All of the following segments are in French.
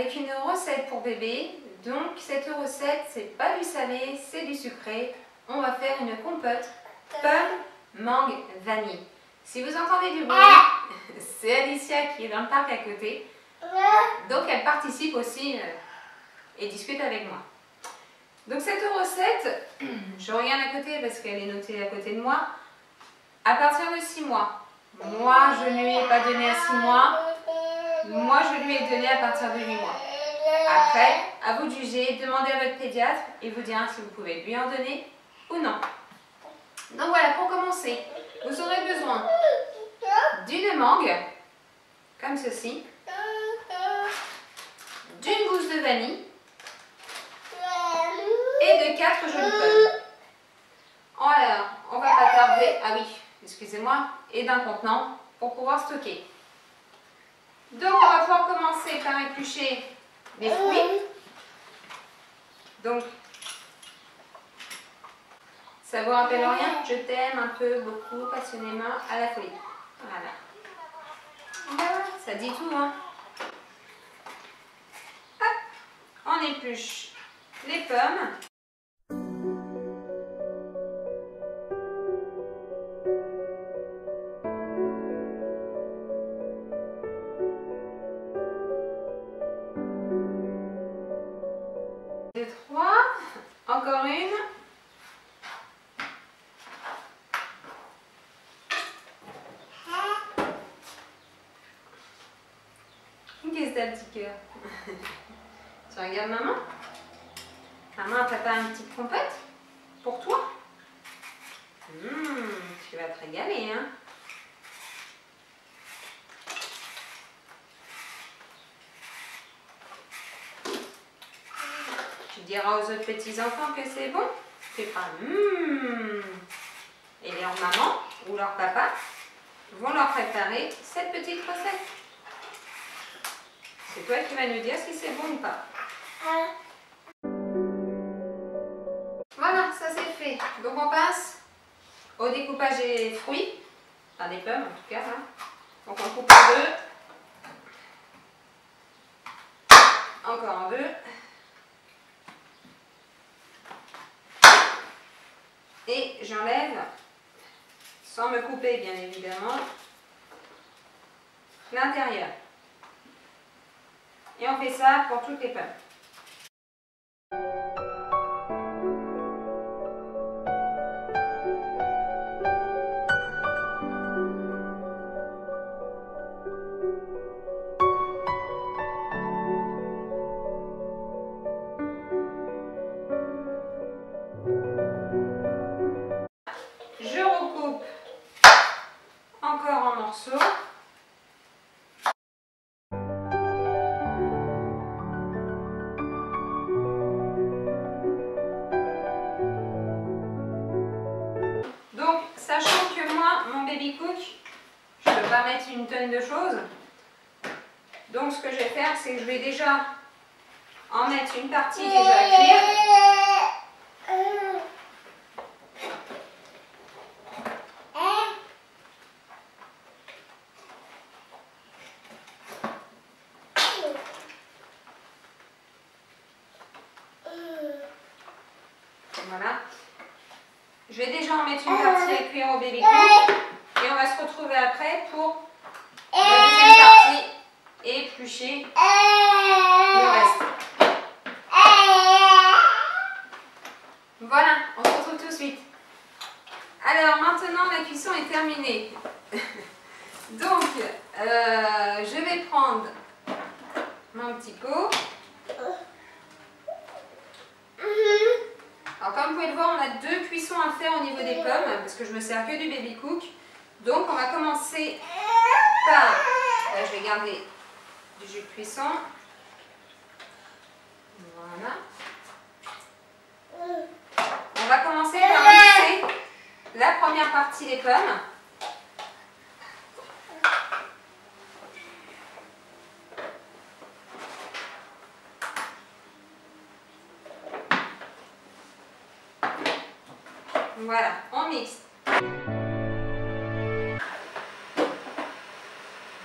avec une recette pour bébé. Donc cette recette, c'est pas du salé, c'est du sucré. On va faire une compote pomme, mangue, vanille. Si vous entendez du bruit, c'est Alicia qui est dans le parc à côté. Donc elle participe aussi et discute avec moi. Donc cette recette, je regarde à côté parce qu'elle est notée à côté de moi, à partir de 6 mois. Moi, je ne lui ai pas donné à 6 mois. Moi, je lui ai donné à partir de 8 mois. Après, à vous de juger, demandez à votre pédiatre et vous dira si vous pouvez lui en donner ou non. Donc voilà, pour commencer, vous aurez besoin d'une mangue, comme ceci, d'une gousse de vanille et de 4 jolies pommes. Alors, on va pas tarder, ah oui, excusez-moi, et d'un contenant pour pouvoir stocker. Donc on va pouvoir commencer par éplucher les fruits. Donc, ça vous rappelle rien? Je t'aime un peu, beaucoup, passionnément, à la folie. Voilà. Voilà, ça dit tout, hein. Hop, on épluche les pommes. Deux, trois, encore une. Qu'est-ce que t'as, petit cœur? Tu regardes maman? Maman a préparé une petite compote pour toi. Tu vas te régaler, hein? Tu diras aux autres petits-enfants que c'est bon. Tu feras Et leur maman ou leur papa vont leur préparer cette petite recette. C'est toi qui vas nous dire si c'est bon ou pas. Voilà, ça c'est fait. Donc on passe au découpage des fruits. Enfin des pommes en tout cas. Hein. Donc on coupe en deux. Encore en deux. Et j'enlève, sans me couper bien évidemment, l'intérieur. Et on fait ça pour toutes les pommes. Je recoupe encore en morceaux. Donc, sachant que moi, mon baby cook, je ne peux pas mettre une tonne de choses. Donc, ce que je vais faire, c'est que je vais déjà en mettre une partie déjà à cuire. Voilà. Je vais déjà en mettre une partie à cuire au baby cook et on va se retrouver après pour la deuxième partie et éplucher le reste. Voilà, on se retrouve tout de suite. Alors maintenant la cuisson est terminée. Donc je vais prendre mon petit pot. Alors comme vous pouvez le voir, on a 2 cuissons à faire au niveau des pommes parce que je me sers que du baby cook. Donc on va commencer par, là, je vais garder du jus de cuisson. Voilà. On va commencer par mixer la première partie des pommes. Voilà, on mixe.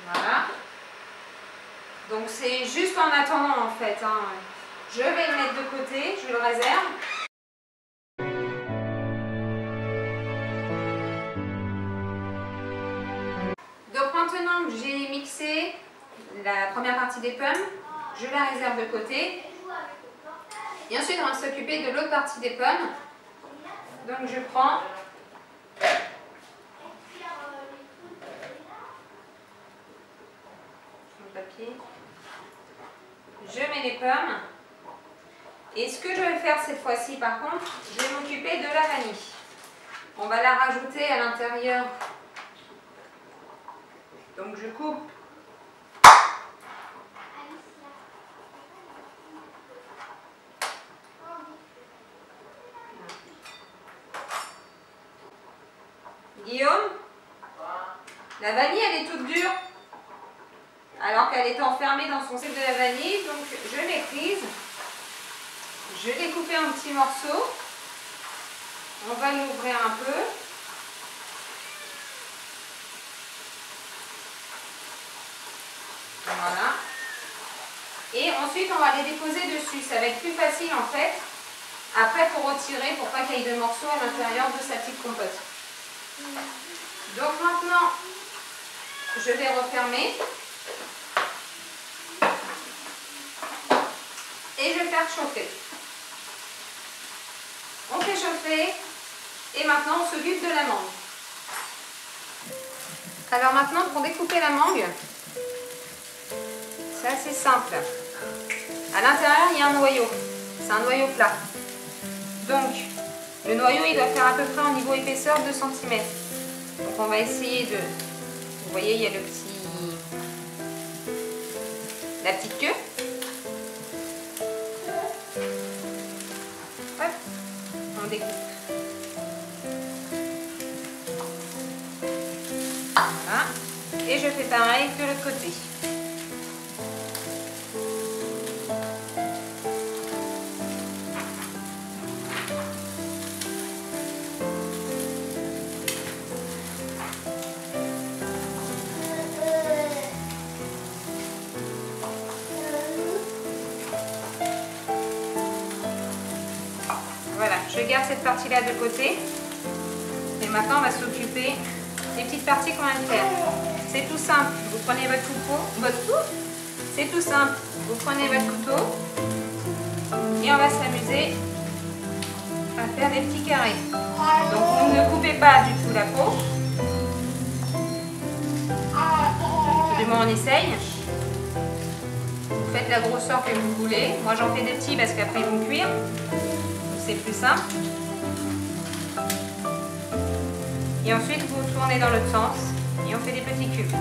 Voilà. Donc c'est juste en attendant en fait. Hein. Je vais le mettre de côté, je le réserve. Donc maintenant que j'ai mixé la première partie des pommes, je la réserve de côté. Et ensuite on va s'occuper de l'autre partie des pommes. Donc je prends mon papier. Je mets les pommes. Et ce que je vais faire cette fois-ci, par contre, je vais m'occuper de la vanille. On va la rajouter à l'intérieur. Donc je coupe. Guillaume, la vanille elle est toute dure, alors qu'elle est enfermée dans son sucre de la vanille. Donc je l'ai prise. Je l'ai coupé en petits morceaux. On va l'ouvrir un peu. Voilà. Et ensuite, on va les déposer dessus. Ça va être plus facile en fait. Après, pour retirer, pour pas qu'il y ait de morceaux à l'intérieur de sa petite compote. Donc maintenant, je vais refermer. Et je vais faire chauffer. On fait chauffer et maintenant on s'occupe de la mangue. Alors maintenant pour découper la mangue, c'est assez simple. À l'intérieur il y a un noyau, c'est un noyau plat. Donc le noyau il doit faire à peu près au niveau épaisseur 2 cm. Donc on va essayer de... Vous voyez il y a le petit... la petite queue. Découpe. Voilà. Et je fais pareil de l'autre côté. Voilà, je garde cette partie-là de côté. Et maintenant, on va s'occuper des petites parties qu'on va faire. C'est tout simple. Vous prenez votre couteau. C'est tout simple. Vous prenez votre couteau. Et on va s'amuser à faire des petits carrés. Donc, vous ne coupez pas du tout la peau. Du moins, on essaye. Vous faites la grosseur que vous voulez. Moi, j'en fais des petits parce qu'après, ils vont cuire. C'est plus simple. Et ensuite vous tournez dans l'autre sens et on fait des petits cubes.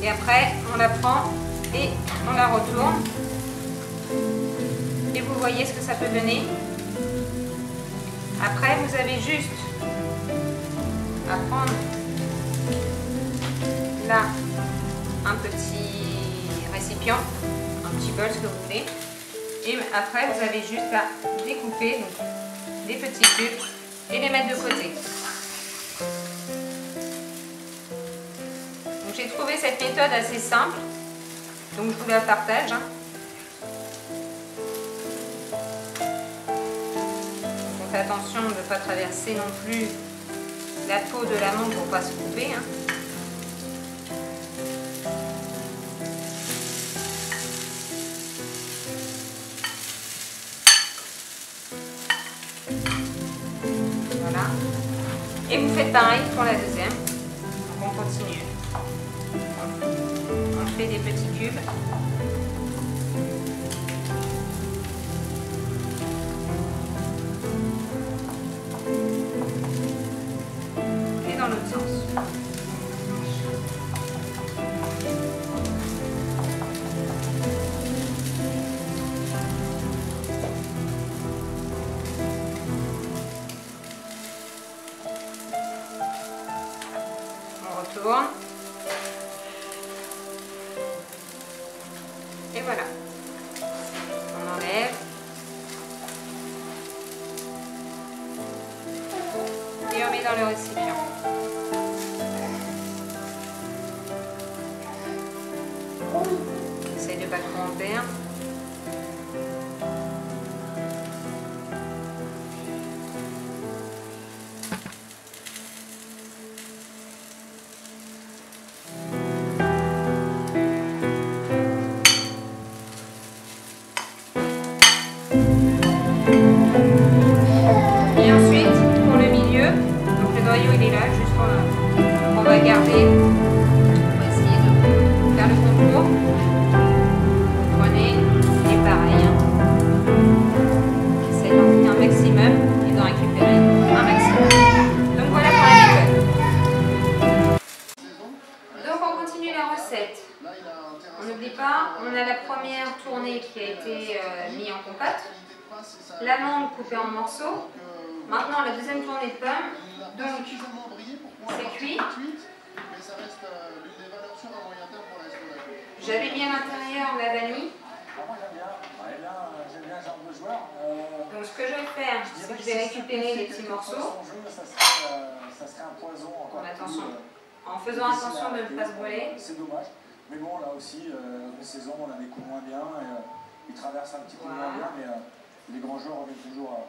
Et après on la prend et on la retourne. Et vous voyez ce que ça peut donner. Après, vous avez juste à prendre là un petit récipient, un petit bol, ce que vous voulez. Et après, vous avez juste à découper donc, des petits cubes et les mettre de côté. Donc j'ai trouvé cette méthode assez simple, donc je vous la partage. Faites attention de ne pas traverser non plus la peau de la mangue pour ne pas se couper. Hein. Voilà. Et vous faites pareil pour la deuxième. Donc on continue. On fait des petits cubes. Dans l'autre sens. On retourne. voilà. On enlève. Et on met dans le récipient. Essaye de pas trop en perdre. Et ensuite, pour le milieu, donc le noyau il est là, juste on va garder, on va essayer de faire le contour. Vous prenez, et pareil, essayez d'en faire un maximum et d'en récupérer un maximum. Donc voilà pour la méthode. Donc on continue la recette. On n'oublie pas, on a la première tournée qui a été mise en compote. La mangue coupée en morceaux. Maintenant la deuxième tournée de pommes. Donc c'est cuit. J'avais mis à l'intérieur la vanille. Donc ce que je vais faire, c'est que je vais récupérer les petits morceaux. En faisant attention de ne pas se brûler. C'est dommage. Mais bon, là aussi, les saisons, on a des coups moins bien. Ils traversent un petit peu moins bien, mais les grands joueurs reviennent toujours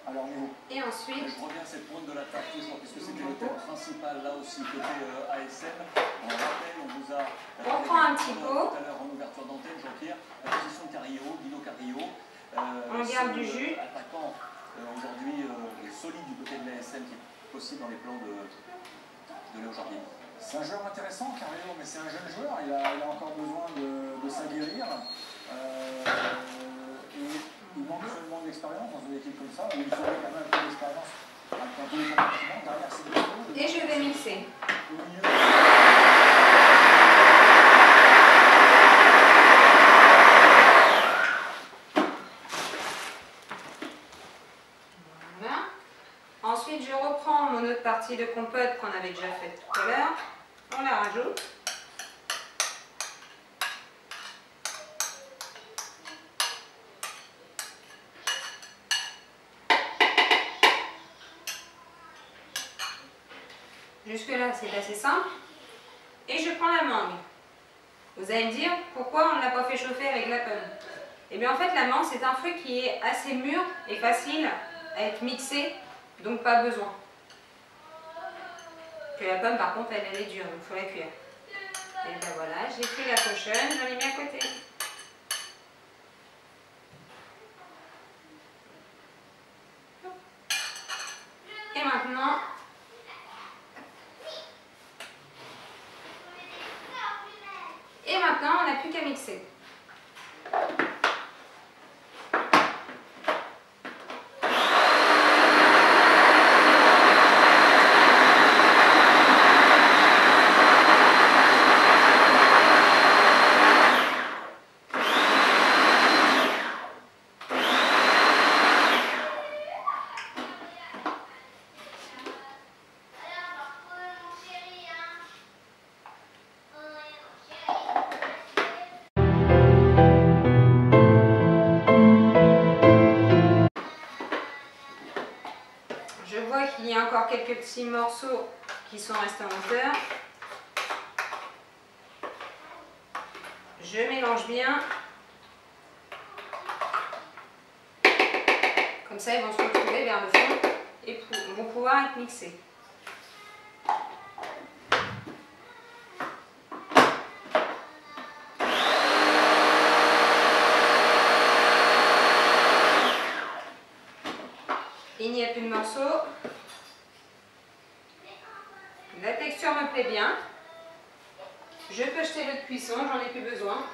à leur niveau. Et ensuite, je reviens à cette pointe de la tarte toujours, puisque c'était le thème principal là aussi, côté ASM. On rappelle, on vous a on prend un petit pot. tout à l'heure en ouverture d'antenne, Jean-Pierre, la position de Carrillo, Guido Carrillo. On garde du jus. Attaquant aujourd'hui solide du côté de l'ASM qui est possible dans les plans de Léo Jardier. C'est un joueur intéressant, Carrillo, mais c'est un jeune joueur, il a encore besoin de s'aguerrir. Il manque seulement d'expérience dans une équipe comme ça, où il faudrait quand même un peu d'expérience dans tous les compartiments. Derrière, c'est des choses. Et je vais mixer. Au milieu. Voilà. Ensuite, je reprends mon autre partie de compote qu'on avait déjà faite tout à l'heure. On la rajoute. Jusque là, c'est assez simple. Et je prends la mangue. Vous allez me dire, pourquoi on ne l'a pas fait chauffer avec la pomme? Eh bien en fait, la mangue, c'est un fruit qui est assez mûr et facile à être mixé, donc pas besoin. Que la pomme, par contre, elle est dure, donc il faut la cuire. Et bien voilà, j'ai pris la cochonne, j'en ai mis à côté. Et maintenant, on n'a plus qu'à mixer. Je vois qu'il y a encore quelques petits morceaux qui sont restés en hauteur. Je mélange bien. Comme ça, ils vont se retrouver vers le fond et vont pouvoir être mixés. Il n'y a plus de morceaux. La texture me plaît bien. Je peux jeter l'eau de cuisson, j'en ai plus besoin.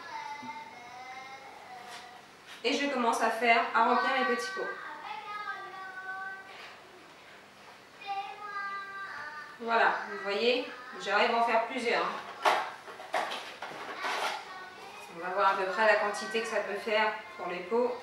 Et je commence à remplir mes petits pots. Voilà, vous voyez, j'arrive à en faire plusieurs. On va voir à peu près la quantité que ça peut faire pour les pots.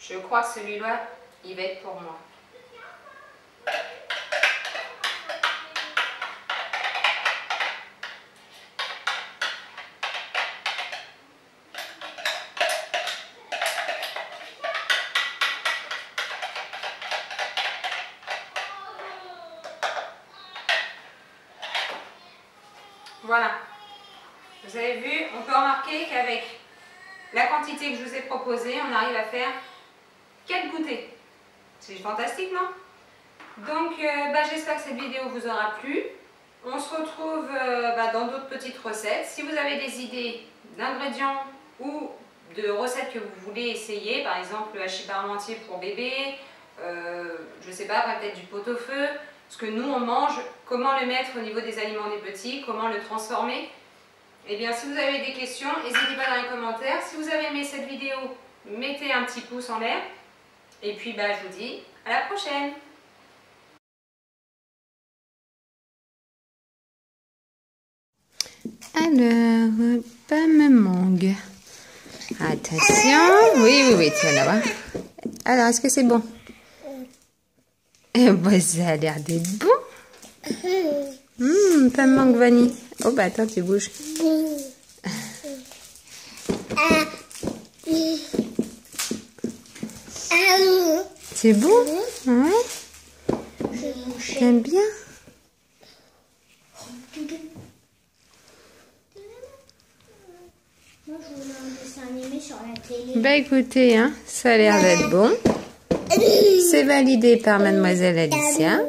Je crois que celui-là, il va être pour moi. Voilà. Vous avez vu, on peut remarquer qu'avec la quantité que je vous ai proposée, on arrive à faire 4 goûters. C'est fantastique, non? Donc, j'espère que cette vidéo vous aura plu. On se retrouve dans d'autres petites recettes. Si vous avez des idées d'ingrédients ou de recettes que vous voulez essayer, par exemple le hachis parmentier pour bébé, je sais pas, peut-être du pot-au-feu, ce que nous on mange, comment le mettre au niveau des aliments des petits, comment le transformer. Eh bien, si vous avez des questions, n'hésitez pas dans les commentaires. Si vous avez aimé cette vidéo, mettez un petit pouce en l'air. Et puis, je vous dis à la prochaine. Alors, pomme mangue. Attention. Oui, tu vas la voir. Alors, est-ce que c'est bon? Ça a l'air d'être bon. Pomme mangue vanille. Oh, attends, tu bouges. C'est bon? Ouais. T'aimes bien? Moi, je voulais un dessin animé sur la télé. Écoutez, ça a l'air d'être bon. C'est validé par Mademoiselle Alicia.